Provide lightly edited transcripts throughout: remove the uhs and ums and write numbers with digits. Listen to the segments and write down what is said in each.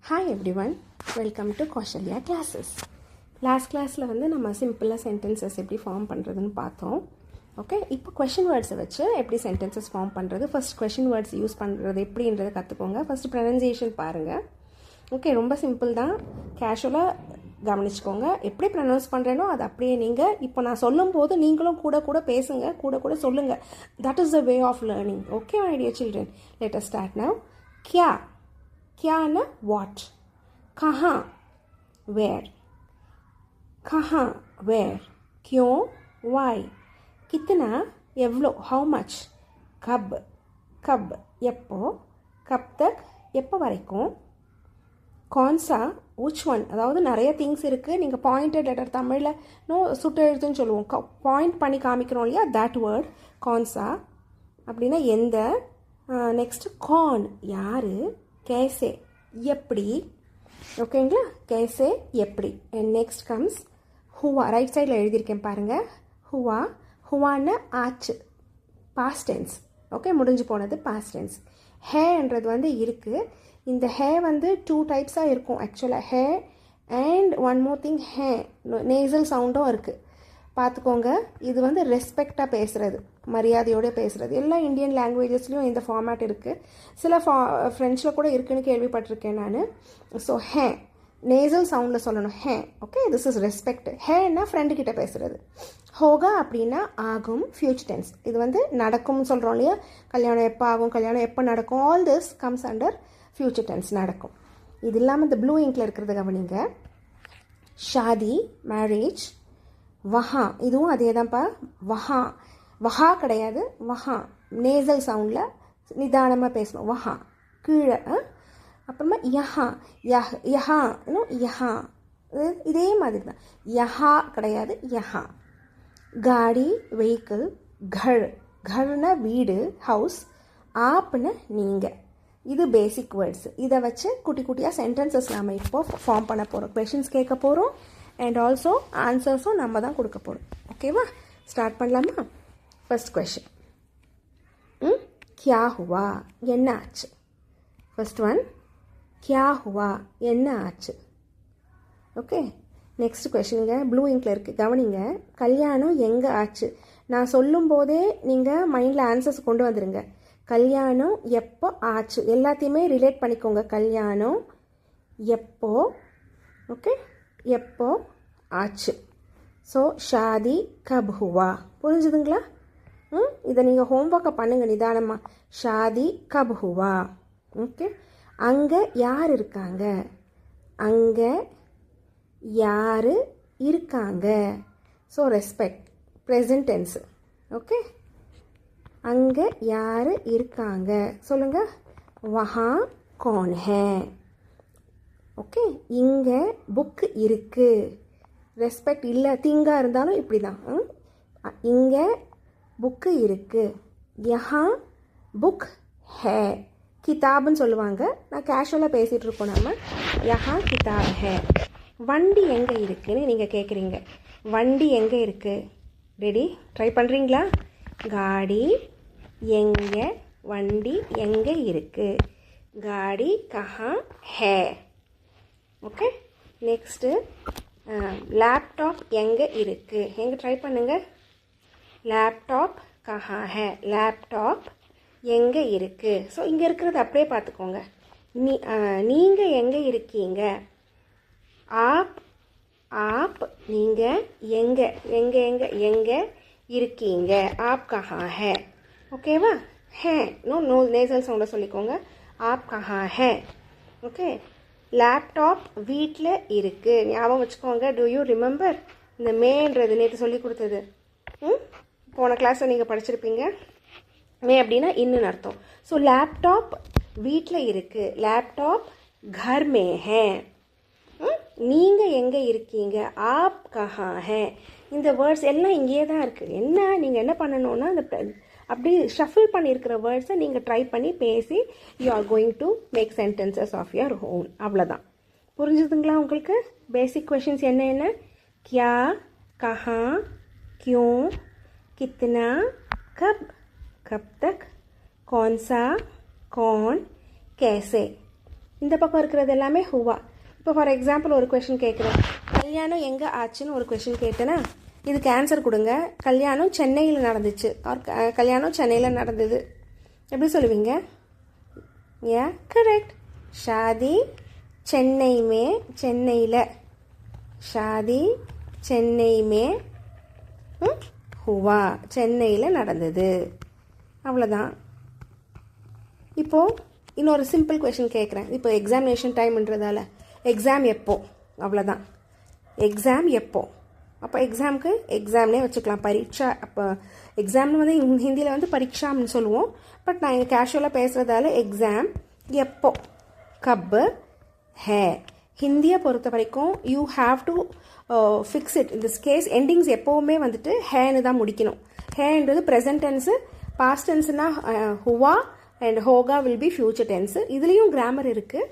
Hi everyone, welcome to Kaushalya classes. Last கிளாஸில் வந்து நம்ம சிம்பிளாக சென்டென்சஸ் எப்படி ஃபார்ம் பண்ணுறதுன்னு பார்த்தோம். ஓகே, இப்போ கொஷின் வேர்ட்ஸை வச்சு எப்படி சென்டென்சஸ் ஃபார்ம் பண்ணுறது, ஃபர்ஸ்ட் கொஷின் வேர்ட்ஸ் யூஸ் பண்ணுறது எப்படின்றத கற்றுக்கோங்க. ஃபஸ்ட்டு ப்ரொனன்சியேஷன் பாருங்கள். ஓகே, ரொம்ப சிம்பிள் தான், கேஷுவலாக கவனிச்சுக்கோங்க. எப்படி ப்ரொனவுன்ஸ் பண்ணுறேனோ அது அப்படியே நீங்கள் இப்போ நான் சொல்லும்போது நீங்களும் கூட பேசுங்க, கூட சொல்லுங்கள். That is the way of learning. Okay my dear children, let us start now. கியா, கியானா வாட். கஹா, வேர். कहाँ, वेयर. क्यों, वाई. कितना, एव्लो, हाउ मच. कब, कब, எப்போ. कब तक, எப்போ வரைக்கும். कौन सा, which one. அதாவது நிறைய திங்ஸ் இருக்குது. நீங்கள் பாயிண்டட் லெட்டர் தமிழில் சுட்டு எழுத்துன்னு சொல்லுவோம். பாயிண்ட் பண்ணி காமிக்கிறோம் இல்லையா, தட் வேர்ட் कौन सा அப்படின்னா எந்த. நெக்ஸ்ட்டு கான், யார். கேசே, எப்படி. ஓகேங்களா, கேசே எப்படி. And next comes Hua. Right சைடில் எழுதியிருக்கேன் பாருங்கள். ஹுவா, ஹுவான்னு ஆச்சு, பாஸ்ட் டென்ஸ். ஓகே, முடிஞ்சு போனது பாஸ்ட் டென்ஸ். ஹேன்றது வந்து இருக்குது. இந்த ஹே வந்து 2 டைப்ஸாக இருக்கும் ஆக்சுவலாக. ஹே அண்ட் ஒன் மோர் திங், ஹே நேசல் சவுண்டும் இருக்குது, பார்த்துக்கோங்க. இது வந்து ரெஸ்பெக்டாக பேசுகிறது, மரியாதையோடு பேசுகிறது. எல்லா இந்தியன் லாங்குவேஜஸ்லேயும் இந்த ஃபார்மேட் இருக்குது. சில ஃப்ரெஞ்சில் கூட இருக்குதுன்னு கேள்விப்பட்டிருக்கேன் நான். ஸோ ஹே நேசல் சவுண்டில் சொல்லணும், ஹே. Okay, this is respect. ஹேன்னா ஃப்ரெண்டுக்கிட்ட பேசுகிறது. ஹோகா அப்படின்னா ஆகும், ஃபியூச்சர் டென்ஸ். இது வந்து நடக்கும்னு சொல்கிறோம் இல்லையா, கல்யாணம் எப்போ ஆகும், கல்யாணம் எப்போ நடக்கும், all this comes under future tense, நடக்கும். இது இல்லாமல் இந்த ப்ளூ இங்கில் இருக்கிறத கவனிங்க. ஷாதி, மேரேஜ். வஹா, இதுவும் அதே தான்ப்பா. வஹா, வஹா கிடையாது, வஹா நேசல் சவுண்டில் நிதானமாக பேசணும். வஹா கீழே. அப்புறமா யஹா, யஹா இன்னும் யஹா, இதே மாதிரி தான். யஹா கிடையாது, யஹா. காடி, வெஹிக்கிள். கர், கர்னா வீடு, ஹவுஸ். ஆப்னு நீங்கள். இது பேசிக் வேர்ட்ஸ். இதை வச்சு குட்டியாக சென்டென்சஸ் நாம் இப்போ ஃபார்ம் பண்ண போகிறோம். கொஷின்ஸ் கேட்க போகிறோம் அண்ட் ஆல்சோ ஆன்சர்ஸும் நம்ம தான் கொடுக்க போகிறோம். ஓகேவா, ஸ்டார்ட் பண்ணலாமா? ஃபர்ஸ்ட் கொஷின், கியா ஹுவா, என்ன ஆச்சு. ஃபர்ஸ்ட் ஒன், கியா ஹுவா, என்ன ஆச்சு. ஓகே, நெக்ஸ்ட் கொஷினுங்க ப்ளூ இங்கில் இருக்குது, கவனிங்க. கல்யாணம் எங்கே ஆச்சு. நான் சொல்லும் போதே நீங்கள் மைண்டில் ஆன்சர்ஸ் கொண்டு வந்துடுங்க. கல்யாணம் எப்போ ஆச்சு, எல்லாத்தையுமே ரிலேட் பண்ணிக்கோங்க. கல்யாணம் எப்போ, ஓகே, எப்போ ஆச்சு. ஸோ ஷாதி கப் ஹுவா, புரிஞ்சுதுங்களா? இதை நீங்கள் ஹோம்ஒர்க்கை பண்ணுங்கள் நிதானமாக. Shaadi cup Hua. ஓகே, அங்கே யார் இருக்காங்க, அங்கே யார் இருக்காங்க. So respect, present tens. Okay, அங்கே யார் இருக்காங்க சொல்லுங்கள். வஹா கௌன் ஹே. ஓகே, இங்கே புக்கு இருக்குது. ரெஸ்பெக்ட் இல்லை, திங்காக இருந்தாலும் இப்படி தான். இங்கே புக்கு இருக்குது. யஹா புக் ஹே. கிதாப்னு சொல்லுவாங்க, நான் கேஷுவலாக பேசிகிட்டு இருக்கோம் நம்ம. யஹா கிதாப் ஹே. வண்டி எங்கே இருக்குதுன்னு நீங்கள் கேட்குறீங்க. வண்டி எங்கே இருக்குது, ரெடி ட்ரை பண்ணுறீங்களா? காடி எங்கே, வண்டி எங்கே இருக்குது. காடி கஹா ஹே. ஓகே, நெக்ஸ்ட்டு லேப்டாப் எங்கே இருக்குது. எங்கே ட்ரை பண்ணுங்கள். லேப்டாப் கஹா ஹே. லேப்டாப் எங்கே இருக்குது. ஸோ இங்கே இருக்கிறது அப்படியே பார்த்துக்கோங்க. நீங்கள் எங்கே இருக்கீங்க. ஆப், ஆப் நீங்கள் எங்கே, எங்கே இருக்கீங்க. ஆப் கஹா ஹே. ஓகேவா, ஹே நோ நேசல் சவுண்டை சொல்லிக்கோங்க. ஆப் கஹா ஹே. ஓகே, லேப்டாப் வீட்டில் இருக்குது. ஞாபகம் வச்சுக்கோங்க. டூ யூ ரிமெம்பர் இந்த மேன்றது நேற்று சொல்லி கொடுத்தது. போன கிளாஸில் நீங்கள் படிச்சிருப்பீங்க. மே அப்படின்னா இன்னுன்னு அர்த்தம். ஸோ லேப்டாப் வீட்டில் இருக்குது. லேப்டாப் घर में है. நீங்கள் எங்கே இருக்கீங்க. ஆப் கஹா ஹே. இந்த வேர்ட்ஸ் எல்லாம் இங்கேயே தான் இருக்குது. என்ன நீங்கள் என்ன பண்ணணுன்னா, அந்த அப்படி ஷஃபில் பண்ணியிருக்கிற வேர்ட்ஸை நீங்கள் ட்ரை பண்ணி பேசி you are going to make sentences of your own. அவ்வளோதான். புரிஞ்சுதுங்களா உங்களுக்கு? பேசிக் கொஷின்ஸ் என்ன? கியா, கஹா, क्यों, कितना, कब, कब तक, कौन सा, कौन, कैसे. இந்த பக்கம் இருக்கிறது எல்லாமே ஹுவா. இப்போ ஃபார் எக்ஸாம்பிள் ஒரு கொஷின் கேட்குறேன், கல்யாணம் எங்கே ஆச்சுன்னு ஒரு கொஷின் கேட்டேன்னா இதுக்கு ஆன்சர் கொடுங்க. கல்யாணம் சென்னையில் நடந்துச்சு ஆர் கல்யாணம் சென்னையில் நடந்தது, எப்படி சொல்லுவீங்க? Yeah correct. ஷாதி சென்னை மே, சென்னையில். ஷாதி சென்னை மே ஹுவா, சென்னையில் நடந்தது. அவ்வளோதான். இப்போது இன்னொரு சிம்பிள் கொஷின் கேட்குறேன். இப்போ எக்ஸாமினேஷன் டைம்ன்றதால எக்ஸாம் எப்போ, அவ்வளோதான். எக்ஸாம் எப்போ? அப்போ எக்ஸாமுக்கு எக்ஸாம்னே வச்சுக்கலாம், பரீட்சா. அப்போ எக்ஸாம்னு வந்து ஹிந்தியில் வந்து பரீட்சாம்னு சொல்லுவோம். பட் நான் இங்கே கேஷுவலாக பேசுகிறதால எக்ஸாம் எப்போ, கப் ஹே. ஹிந்தியை பொறுத்த வரைக்கும் you have to fix it. இந்த கேஸ் எண்டிங்ஸ் எப்போவுமே வந்துட்டு ஹேன்னு தான் முடிக்கணும். ஹேன்றது ப்ரெசன்ட் டென்ஸு, பாஸ்ட் டென்ஸுனா ஹுவா அண்ட் ஹோகா வில் பி ஃபியூச்சர் டென்ஸு. இதுலேயும் கிராமர் இருக்குது.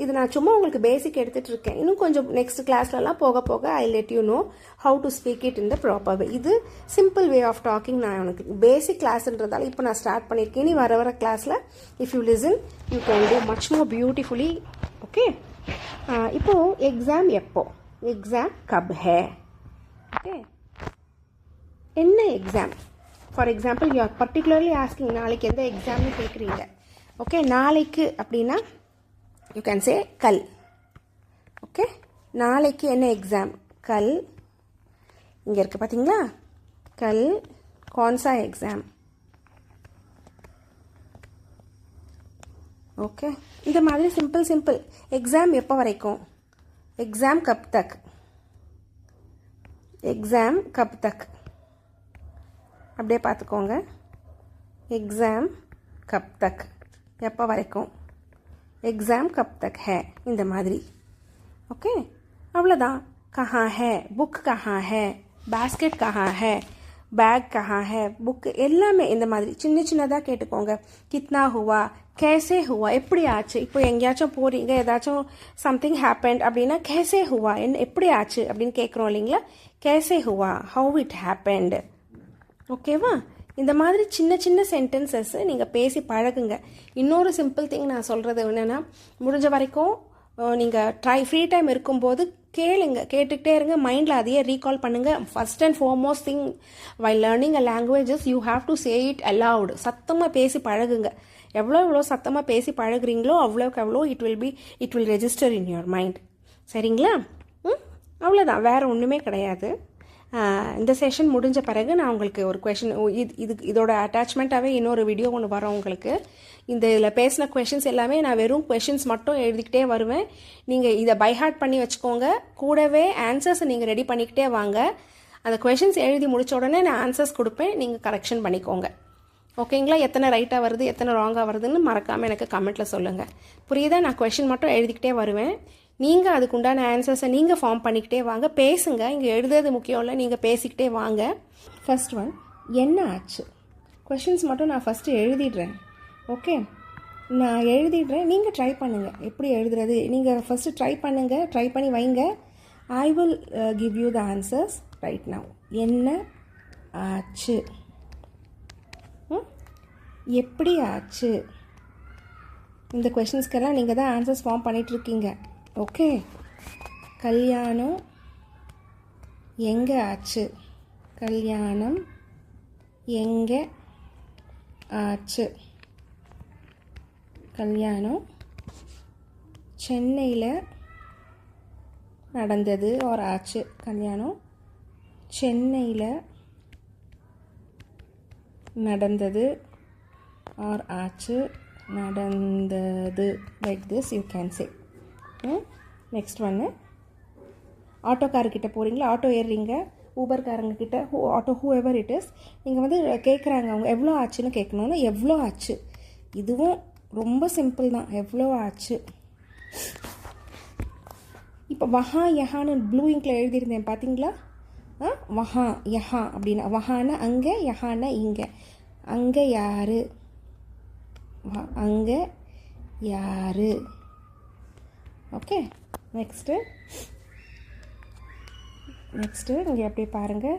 இது நான் சும்மா உங்களுக்கு பேசிக் எடுத்துகிட்டு இருக்கேன். இன்னும் கொஞ்சம் நெக்ஸ்ட் கிளாஸ்லலாம் போக போக I let you know how to speak it in the proper way. இது சிம்பிள் வே ஆஃப் டாக்கிங். நான் எனக்கு பேசிக் கிளாஸ்ன்றதால இப்போ நான் ஸ்டார்ட் பண்ணியிருக்கேன். இனி வர கிளாஸில் if you listen you can too much more beautifully. Okay, இப்போது எக்ஸாம் எப்போ? எக்ஸாம் கப் ஹே. ஓகே, என்ன exam? For example you are particularly asking நாளைக்கு எந்த எக்ஸாம்னு கேட்குறீங்க. ஓகே, நாளைக்கு அப்படின்னா யூ கேன் சே கல். ஓகே, நாளைக்கு என்ன எக்ஸாம்? கல். இங்கே இருக்குது பார்த்தீங்களா, கல் கौन-सा எக்ஸாம். ஓகே, இந்த மாதிரி சிம்பிள். எக்ஸாம் எப்போ வரைக்கும்? எக்ஸாம் கப் தக். எக்ஸாம் கப் தக் அப்படியே பார்த்துக்கோங்க. எக்ஸாம் கப் தக் எப்போ வரைக்கும்? எக்ஸாம் கப் தக் ஹே, இந்த மாதிரி. ஓகே, அவ்வளோதான். கஹா ஹே, புக் கஹா ஹே, பேஸ்கெட் கஹா ஹே, பேக் கஹா ஹே, புக் எல்லாமே இந்த மாதிரி சின்னதாக கேட்டுக்கோங்க. கித்னா ஹுவா, கேசே ஹுவா, எப்படி ஆச்சு. இப்போ எங்கேயாச்சும் போகிறீங்க, ஏதாச்சும் சம்திங் ஹேப்பன்ட் அப்படின்னா கேசே ஹுவா, எப்படி ஆச்சு அப்படின்னு கேட்குறோம் இல்லைங்களா. கேசே ஹுவா, ஹவு இட் ஹேப்பன்ட். ஓகேவா? இந்த மாதிரி சின்ன சென்டென்சஸ் நீங்கள் பேசி பழகுங்க. இன்னொரு சிம்பிள் திங் நான் சொல்கிறது என்னென்னா, முடிஞ்ச வரைக்கும் நீங்கள் ஃப்ரீ டைம் இருக்கும்போது கேட்டுக்கிட்டே இருங்க. மைண்டில் அதையே ரீகால் பண்ணுங்கள். First and foremost thing while learning a languages you have to say it allowed. சத்தமாக பேசி பழகுங்க. எவ்வளோ சத்தமாக பேசி பழகுறீங்களோ அவ்வளோக்கு எவ்வளோ it will register in your mind. சரிங்களா? அவ்வளோதான், வேறு ஒன்றுமே கிடையாது. இந்த செஷன் முடிஞ்ச பிறகு நான் உங்களுக்கு ஒரு கொஷின், இதோட அட்டாச்மெண்ட்டாகவே இன்னொரு வீடியோ ஒன்று வரும் உங்களுக்கு. இதில் பேசின கொஷின்ஸ் எல்லாமே நான் வெறும் கொஷின்ஸ் மட்டும் எழுதிக்கிட்டே வருவேன். நீங்கள் இதை பைஹார்ட் பண்ணி வச்சுக்கோங்க. கூடவே ஆன்சர்ஸை நீங்கள் ரெடி பண்ணிக்கிட்டே வாங்க. அந்த கொஷின்ஸ் எழுதி முடித்த உடனே நான் ஆன்சர்ஸ் கொடுப்பேன், நீங்கள் கரெக்ஷன் பண்ணிக்கோங்க. ஓகேங்களா? எத்தனை ரைட்டாக வருது எத்தனை ராங்காக வருதுன்னு மறக்காமல் எனக்கு கமெண்ட்டில் சொல்லுங்கள். புரியுதா? நான் கொஷின் மட்டும் எழுதிக்கிட்டே வருவேன். நீங்கள் அதுக்குண்டான ஆன்சர்ஸை நீங்கள் ஃபார்ம் பண்ணிக்கிட்டே வாங்க. பேசுங்க, இங்கே எழுதுறது முக்கியம் இல்லை, நீங்கள் பேசிக்கிட்டே வாங்க. ஃபர்ஸ்ட் ஒன், என்ன ஆச்சு? கொஷின்ஸ் மட்டும் நான் ஃபஸ்ட்டு எழுதிடுறேன். ஓகே, நான் எழுதிடுறேன், நீங்கள் ட்ரை பண்ணுங்கள். எப்படி எழுதுறது நீங்கள் ஃபஸ்ட்டு ட்ரை பண்ணுங்கள், ட்ரை பண்ணி வைங்க. I will give you the answers right now. என்ன ஆச்சு? எப்படி ஆச்சு? இந்த கொஷின்ஸ்க்கெல்லாம் நீங்கள் தான் ஆன்சர்ஸ் ஃபார்ம் பண்ணிகிட்ருக்கீங்க. ஓகே, கல்யாணம் எங்கே ஆச்சு? கல்யாணம் எங்கே ஆச்சு? கல்யாணம் சென்னையில் நடந்தது ஒரு ஆச்சு. கல்யாணம் சென்னையில் நடந்தது ஆர் ஆச்சு, நடந்தது. Like this you can say. Next ஒன்று, ஆட்டோக்காரர்கிட்ட போகிறீங்களா, ஆட்டோ ஏறுறீங்க, ஊபர்காரங்கக்கிட்ட, auto whoever it is, நீங்கள் வந்து கேட்குறாங்க, அவங்க எவ்வளோ ஆச்சுன்னு கேட்கணுன்னா எவ்வளோ ஆச்சு. இதுவும் ரொம்ப சிம்பிள் தான், எவ்வளோ ஆச்சு. இப்போ வஹா யஹான்னு ப்ளூ இங்கில் எழுதியிருந்தேன் பார்த்தீங்களா? வஹா யஹா அப்படின்னா, வஹானா அங்கே, யஹானா இங்கே. அங்கே யார்? அங்கே யார்? ஓகே, நெக்ஸ்ட்டு இங்கே அப்படியே பாருங்கள்.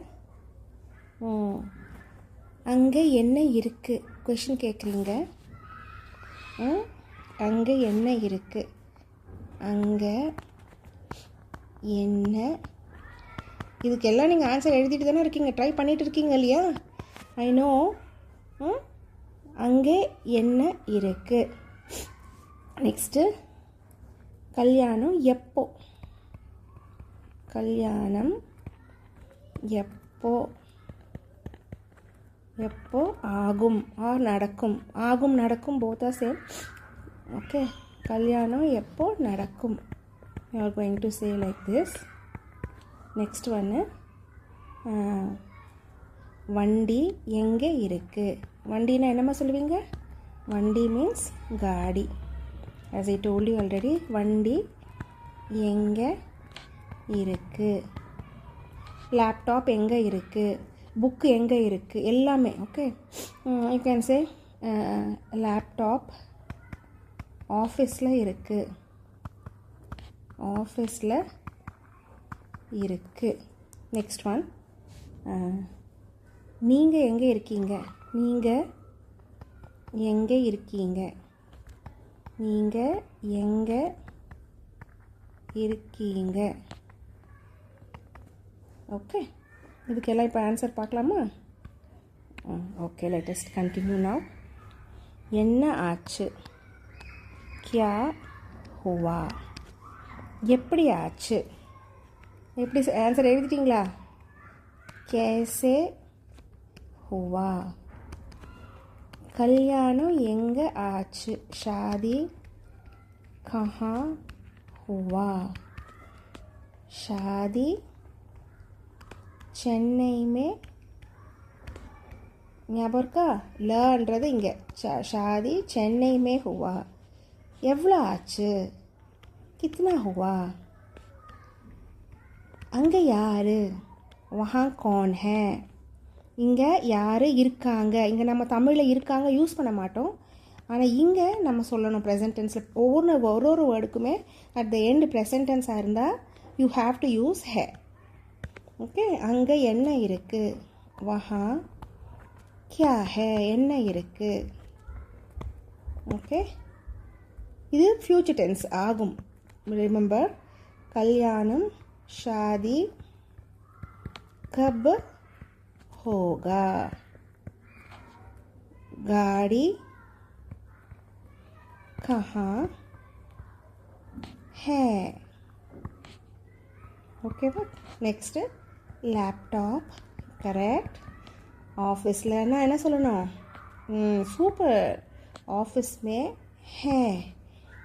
அங்கே என்ன இருக்குது? கொஷின் கேட்குறீங்க. அங்கே என்ன இருக்குது? அங்கே என்ன. இதுக்கெல்லாம் நீங்கள் ஆன்சர் எழுதிட்டு தானே இருக்கீங்க, ட்ரை பண்ணிகிட்டு இருக்கீங்க இல்லையா? I know. அங்கே என்ன இருக்குது. நெக்ஸ்ட்டு கல்யாணம் எப்போ. கல்யாணம் எப்போ. எப்போ ஆகும் ஆர் நடக்கும். ஆகும் நடக்கும் both are same. ஓகே, கல்யாணம் எப்போ நடக்கும். you are going to say like this. Next ஒன்று வண்டி எங்கே இருக்குது. வண்டினா என்னம்மா சொல்லுவீங்க? வண்டி மீன்ஸ் காடி. as I told you already, வண்டி எங்கே இருக்குது. லேப்டாப் எங்கே இருக்குது, புக்கு எங்கே இருக்குது, எல்லாமே. Okay, you can say laptop ஆஃபீஸில் இருக்குது. ஆஃபீஸில் இருக்குது. நெக்ஸ்ட் ஒன் நீங்கள் எங்கே இருக்கீங்க. நீங்கள் எங்கே இருக்கீங்க. நீங்கள் எங்கே இருக்கீங்க. ஓகே, இதுக்கெல்லாம் இப்போ ஆன்சர் பார்க்கலாமா? Okay, latest continue now. என்ன ஆச்சு. கியா ஹுவா. எப்படி ஆச்சு. எப்படி ஆன்சர் எழுதிட்டிங்களா? கேசே ஹுவா. கல்யாணம் எங்கே ஆச்சு. ஷாதி கஹா ஹுவா. ஷாதி சென்னை மே. ஞாபகம் இருக்கா? லன்றது இங்கே. ஷாதி சென்னை மே ஹுவா. எவ்வளோ ஆச்சு. கித்னா ஹுவா. அங்கே யார். வஹா கௌன் ஹே. இங்கே யார் இருக்காங்க. இங்கே நம்ம தமிழில் இருக்காங்க யூஸ் பண்ண மாட்டோம், ஆனால் இங்கே நம்ம சொல்லணும் ப்ரெசன்ட் டென்ஸில். ஒரு வேர்டுக்குமே அட் த எண்ட் ப்ரெசன்ட் டென்ஸாக இருந்தால் you have to use hey. Okay, அங்கே என்ன இருக்குது. வஹா கியா ஹே. என்ன இருக்குது. ஓகே, இது ஃப்யூச்சர் டென்ஸ் ஆகும். ரிமெம்பர், கல்யாணம் ஷாதி கப் होगा. गाड़ी कहाँ है. Okay but next laptop correct. ऑफिसला ना என்ன சொல்லணும். சூப்பர். ஆஃபீஸ் में है.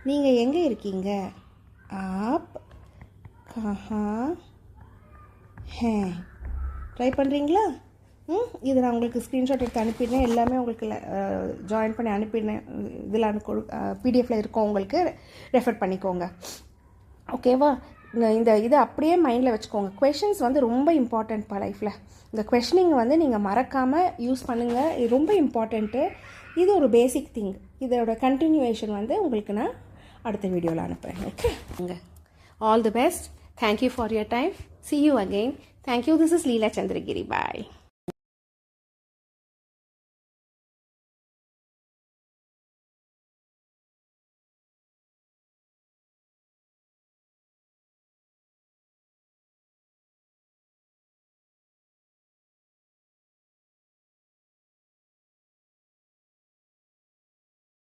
நீங்கள் எங்கே இருக்கீங்க. आप कहाँ हैं. ட்ரை பண்ணுறீங்களா? இதை நான் உங்களுக்கு ஸ்க்ரீன்ஷாட் எடுத்து அனுப்பிடுறேன். எல்லாமே உங்களுக்கு ஜாயின் பண்ணி அனுப்பிடுறேன். இதில் பிடிஎஃப்பில் இருக்கும், உங்களுக்கு ரெஃபர் பண்ணிக்கோங்க. ஓகேவா? இந்த இதை அப்படியே மைண்டில் வச்சுக்கோங்க. கொஷின்ஸ் வந்து ரொம்ப இம்பார்ட்டண்ட்ப்பா லைஃப்பில். இந்த கொஷினிங் வந்து நீங்கள் மறக்காமல் யூஸ் பண்ணுங்கள். இது ரொம்ப இம்பார்ட்டண்ட்டு. இது ஒரு பேசிக் திங். இதோட கண்டினியூவேஷன் வந்து உங்களுக்கு நான் அடுத்த வீடியோவில் அனுப்புகிறேன். Okay, all the best. Thank you for your time. See you again. Thank you. This is Leela Chandragiri. Bye.